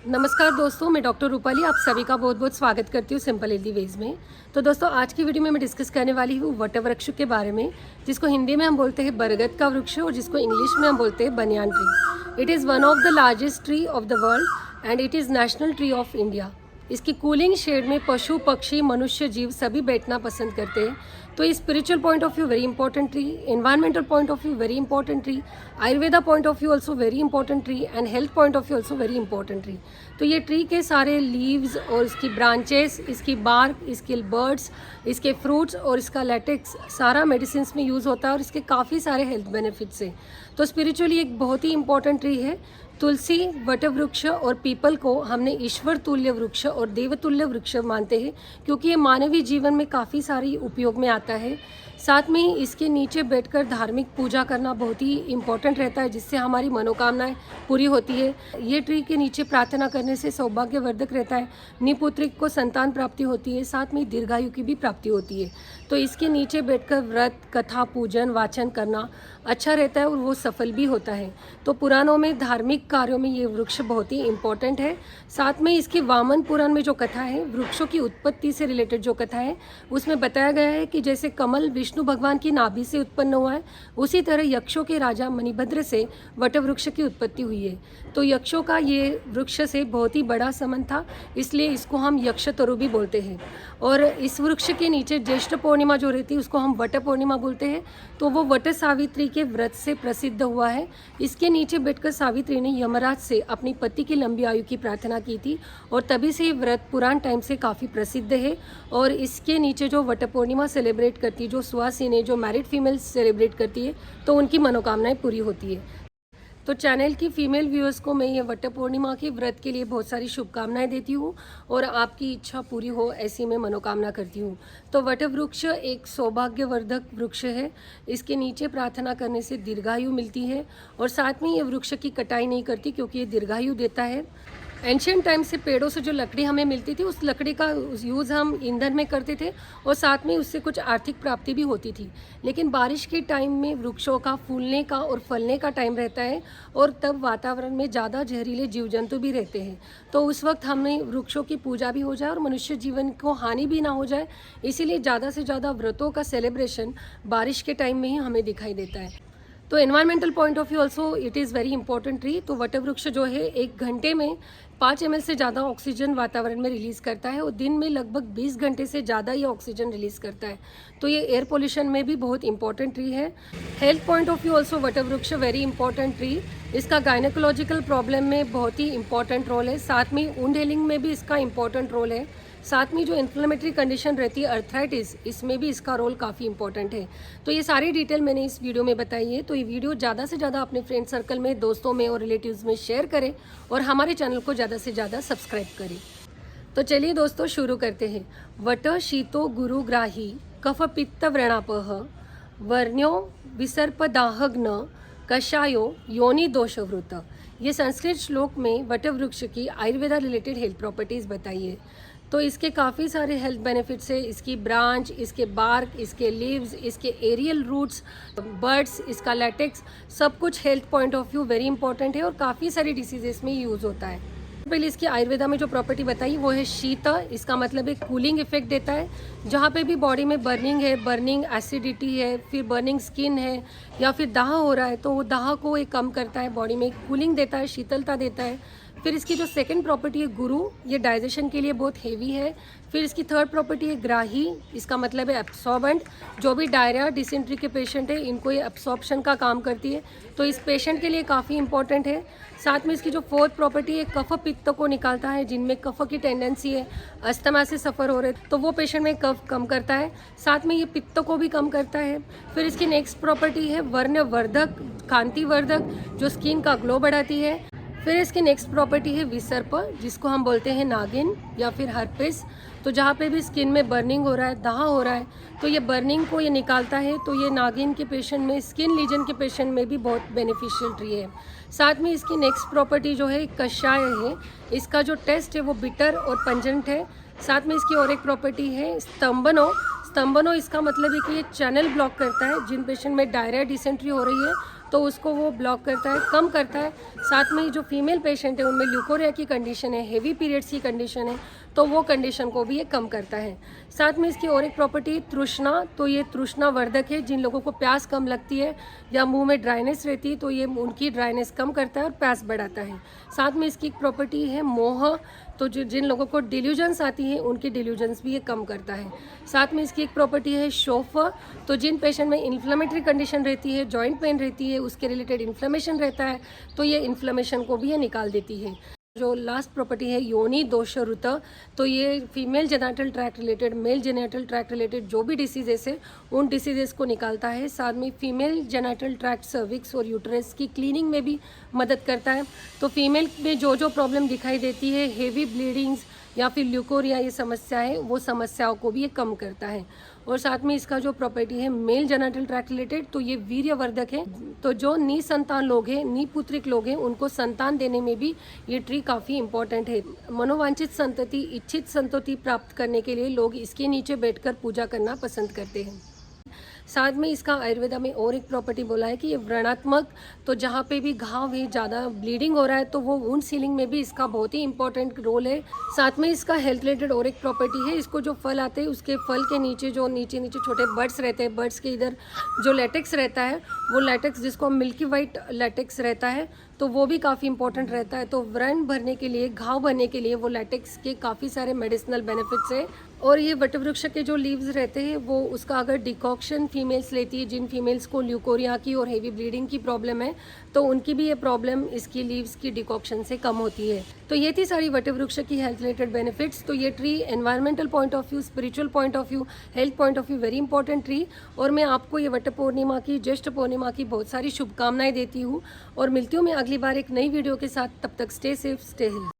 नमस्कार दोस्तों, मैं डॉक्टर रूपाली आप सभी का बहुत बहुत स्वागत करती हूँ सिंपल हेल्दी वेज में। तो दोस्तों, आज की वीडियो में मैं डिस्कस करने वाली हूँ वटवृक्ष के बारे में, जिसको हिंदी में हम बोलते हैं बरगद का वृक्ष और जिसको इंग्लिश में हम बोलते हैं banyan tree. It is one of the largest tree of the world and it is national tree of India. इसकी कूलिंग शेड में पशु पक्षी मनुष्य जीव सभी बैठना पसंद करते हैं। तो ये spiritual point of view very important tree, environmental point of view very important tree, Ayurveda point of view also very important tree and health point of view also very important tree. तो ये ट्री के सारे leaves और इसकी branches, इसकी bark, इसके birds, इसके fruits और इसका लेटेक्स सारा मेडिसिन में यूज़ होता है और इसके काफ़ी सारे हेल्थ बेनिफिट्स हैं। तो स्पिरिचुअली एक बहुत ही इंपॉर्टेंट ट्री है। तुलसी, वटवृक्ष और पीपल को हमने ईश्वर तुल्य वृक्ष और देवतुल्य वृक्ष मानते हैं, क्योंकि ये मानवीय जीवन में काफ़ी सारी उपयोग में आता है। साथ में ही इसके नीचे बैठकर धार्मिक पूजा करना बहुत ही इम्पोर्टेंट रहता है, जिससे हमारी मनोकामनाएं पूरी होती है। ये ट्री के नीचे प्रार्थना करने से सौभाग्यवर्धक रहता है, निपुत्रिक को संतान प्राप्ति होती है, साथ में दीर्घायु की भी प्राप्ति होती है। तो इसके नीचे बैठकर व्रत, कथा, पूजन, वाचन करना अच्छा रहता है और वो सफल भी होता है। तो पुराणों में धार्मिक कार्यों में ये वृक्ष बहुत ही इम्पोर्टेंट है। साथ में इसकी वामन पुराण में जो कथा है, वृक्षों की उत्पत्ति से रिलेटेड जो कथा है, उसमें बताया गया है कि जैसे कमल विष्णु भगवान की नाभि से उत्पन्न हुआ है, उसी तरह यक्षों के राजा मणिभद्र से वटवृक्ष की उत्पत्ति हुई है। तो यक्षों का ये वृक्ष से बहुत ही बड़ा संबंध था, इसलिए इसको हम यक्षतरु भी बोलते हैं। और इस वृक्ष के नीचे ज्येष्ठ पूर्णिमा जो रहती है उसको हम वट पूर्णिमा बोलते हैं। तो वो वट सावित्री के व्रत से प्रसिद्ध हुआ है। इसके नीचे बैठकर सावित्री ने यमराज से अपनी पति की लंबी आयु की प्रार्थना की थी और तभी से ये व्रत पुरान टाइम से काफ़ी प्रसिद्ध है। और इसके नीचे जो वट पूर्णिमा सेलिब्रेट करती है, जो सुहासिनी, जो मैरिड फीमेल सेलिब्रेट करती है, तो उनकी मनोकामनाएं पूरी होती है। तो चैनल की फीमेल व्यूअर्स को मैं ये वट पूर्णिमा के व्रत के लिए बहुत सारी शुभकामनाएं देती हूँ और आपकी इच्छा पूरी हो ऐसी मैं मनोकामना करती हूँ। तो वट वृक्ष एक सौभाग्यवर्धक वृक्ष है। इसके नीचे प्रार्थना करने से दीर्घायु मिलती है और साथ में ये वृक्ष की कटाई नहीं करती, क्योंकि ये दीर्घायु देता है। एंशियंट टाइम से पेड़ों से जो लकड़ी हमें मिलती थी, उस लकड़ी का यूज़ हम ईंधन में करते थे और साथ में उससे कुछ आर्थिक प्राप्ति भी होती थी। लेकिन बारिश के टाइम में वृक्षों का फूलने का और फलने का टाइम रहता है और तब वातावरण में ज़्यादा जहरीले जीव जंतु भी रहते हैं। तो उस वक्त हमें वृक्षों की पूजा भी हो जाए और मनुष्य जीवन को हानि भी ना हो जाए, इसीलिए ज़्यादा से ज़्यादा व्रतों का सेलिब्रेशन बारिश के टाइम में ही हमें दिखाई देता है। तो environmental point of view also it is very important tree. तो वटवृक्ष जो है 1 घंटे में 5 ml से ज़्यादा ऑक्सीजन वातावरण में रिलीज़ करता है और दिन में लगभग 20 घंटे से ज़्यादा ये ऑक्सीजन रिलीज़ करता है। तो ये एयर पोल्यूशन में भी बहुत इंपॉर्टेंट ट्री है। Health point of view also वटवृक्ष वेरी इंपॉर्टेंट ट्री। इसका गायनेकोलॉजिकल प्रॉब्लम में बहुत ही इंपॉर्टेंट रोल है, साथ में वुंड हीलिंग में भी इसका इंपॉर्टेंट रोल है। साथ में जो इन्फ्लेमेटरी कंडीशन रहती है अर्थराइटिस, इसमें भी इसका रोल काफ़ी इंपॉर्टेंट है। तो ये सारी डिटेल मैंने इस वीडियो में बताई है। तो ये वीडियो ज़्यादा से ज़्यादा अपने फ्रेंड सर्कल में, दोस्तों में और रिलेटिव्स में शेयर करें और हमारे चैनल को ज़्यादा से ज़्यादा सब्सक्राइब करें। तो चलिए दोस्तों शुरू करते हैं। वट शीतो गुरुग्राही कफ पित्त व्रणापह वर्ण्यो विसर्पदाहग्न कषायो योनि दोषवृत। ये संस्कृत श्लोक में वटवृक्ष की आयुर्वेदा रिलेटेड हेल्थ प्रॉपर्टीज़ बताई है। तो इसके काफ़ी सारे हेल्थ बेनिफिट्स है। इसकी ब्रांच, इसके बार्क, इसके लीव्स, इसके एरियल रूट्स, बर्ड्स, इसका लेटेक्स, सब कुछ health point of view very important है और काफ़ी सारी डिसीजेस में यूज़ होता है। पहले इसकी आयुर्वेदा में जो प्रॉपर्टी बताई वो है शीत। इसका मतलब एक कूलिंग इफेक्ट देता है। जहाँ पे भी बॉडी में बर्निंग है, बर्निंग एसिडिटी है, फिर बर्निंग स्किन है या फिर दाह हो रहा है, तो वो दाह को ये कम करता है, बॉडी में कूलिंग देता है, शीतलता देता है। फिर इसकी जो सेकंड प्रॉपर्टी है गुरु, ये डाइजेशन के लिए बहुत हेवी है। फिर इसकी थर्ड प्रॉपर्टी है ग्राही, इसका मतलब है एब्सॉर्बेंट। जो भी डायरिया, डिसेंट्री के पेशेंट है, इनको ये एब्सॉर्प्शन का काम करती है, तो इस पेशेंट के लिए काफ़ी इंपॉर्टेंट है। साथ में इसकी जो फोर्थ प्रॉपर्टी है कफ पित्त को निकालता है। जिनमें कफ की टेंडेंसी है, अस्थमा से सफ़र हो रहे, तो वो पेशेंट में कफ कम करता है। साथ में ये पित्त को भी कम करता है। फिर इसकी नेक्स्ट प्रॉपर्टी है वर्णवर्धक, कांतिवर्धक, जो स्किन का ग्लो बढ़ाती है। फिर इसकी नेक्स्ट प्रॉपर्टी है विसर्प, जिसको हम बोलते हैं नागिन या फिर हर्पिस। तो जहाँ पे भी स्किन में बर्निंग हो रहा है, दाह हो रहा है, तो ये बर्निंग को ये निकालता है। तो ये नागिन के पेशेंट में, स्किन लीजन के पेशेंट में भी बहुत बेनिफिशियल ट्री है। साथ में इसकी नेक्स्ट प्रॉपर्टी जो है कषाय है। इसका जो टेस्ट है वो बिटर और पंजेंट है। साथ में इसकी और एक प्रॉपर्टी है स्तंभनो। स्तंभनो इसका मतलब है कि ये चैनल ब्लॉक करता है। जिन पेशेंट में डायरिया, डिसेंट्री हो रही है तो उसको वो ब्लॉक करता है, कम करता है। साथ में जो फीमेल पेशेंट है उनमें ल्यूकोरिया की कंडीशन है, हेवी पीरियड्स की कंडीशन है, तो वो कंडीशन को भी ये कम करता है। साथ में इसकी और एक प्रॉपर्टी तृष्णा, तो ये तृष्णा वर्धक है। जिन लोगों को प्यास कम लगती है या मुंह में ड्राइनेस रहती है तो ये उनकी ड्राइनेस कम करता है और प्यास बढ़ाता है। साथ में इसकी एक प्रॉपर्टी है मोह, तो जिन लोगों को डिल्यूजन्स आती हैं उनकी डिल्यूजन्स भी ये कम करता है। साथ में इसकी एक प्रॉपर्टी है शोफ, तो जिन पेशेंट में इन्फ्लेमेटरी कंडीशन रहती है, जॉइंट पेन रहती है, उसके रिलेटेड इन्फ्लेमेशन रहता है, तो ये इन्फ्लेमेशन को भी ये निकाल देती है। जो लास्ट प्रॉपर्टी है योनि दोषरुत, तो ये female genital tract related, male genital tract related जो भी डिसीजेस है उन डिसीजेस को निकालता है। साथ में फीमेल जेनेटल ट्रैक्ट, सर्विक्स और यूट्रस की क्लीनिंग में भी मदद करता है। तो फीमेल में जो जो प्रॉब्लम दिखाई देती है, हेवी ब्लीडिंग्स या फिर ल्यूकोरिया, ये समस्या है, वो समस्याओं को भी ये कम करता है। और साथ में इसका जो प्रॉपर्टी है मेल जेनेटल ट्रैक्ट रिलेटेड, तो ये वीर्यवर्धक है। तो जो निसंतान लोग हैं, निपुत्रिक लोग हैं, उनको संतान देने में भी ये ट्री काफ़ी इंपॉर्टेंट है। मनोवांछित संतति, इच्छित संतति प्राप्त करने के लिए लोग इसके नीचे बैठकर पूजा करना पसंद करते हैं। साथ में इसका आयुर्वेदा में और एक प्रॉपर्टी बोला है कि ये व्रणात्मक, तो जहाँ पे भी घाव है, ज़्यादा ब्लीडिंग हो रहा है, तो वो वुंड सीलिंग में भी इसका बहुत ही इंपॉर्टेंट रोल है। साथ में इसका हेल्थ रिलेटेड और एक प्रॉपर्टी है, इसको जो फल आते हैं उसके फल के नीचे जो नीचे छोटे बर्ड्स रहते हैं, बर्ड्स के इधर जो लेटेक्स रहता है, वो लेटेक्स जिसको मिल्की वाइट लेटेक्स रहता है, तो वो भी काफ़ी इंपॉर्टेंट रहता है। तो व्रण भरने के लिए, घाव भरने के लिए वो लेटेक्स के काफ़ी सारे मेडिसिनल बेनिफिट्स है। और ये वटवृक्ष के जो लीव्स रहते हैं वो उसका अगर डिकॉक्शन फीमेल्स लेती है, जिन फीमेल्स को ल्यूकोरिया की और हेवी ब्लीडिंग की प्रॉब्लम है, तो उनकी भी ये प्रॉब्लम इसकी लीव्स की डिकॉक्शन से कम होती है। तो ये थी सारी वटवृक्ष की हेल्थ रिलेटेड बेनिफिट्स। तो ये tree environmental point of view, spiritual point of view, health point of view very important tree. और मैं आपको ये वट पूर्णिमा की, ज्येष्ठ पूर्णिमा की बहुत सारी शुभकामनाएं देती हूँ और मिलती हूँ मैं अगली बार एक नई वीडियो के साथ। तब तक स्टे सेफ, स्टे हेल्दी।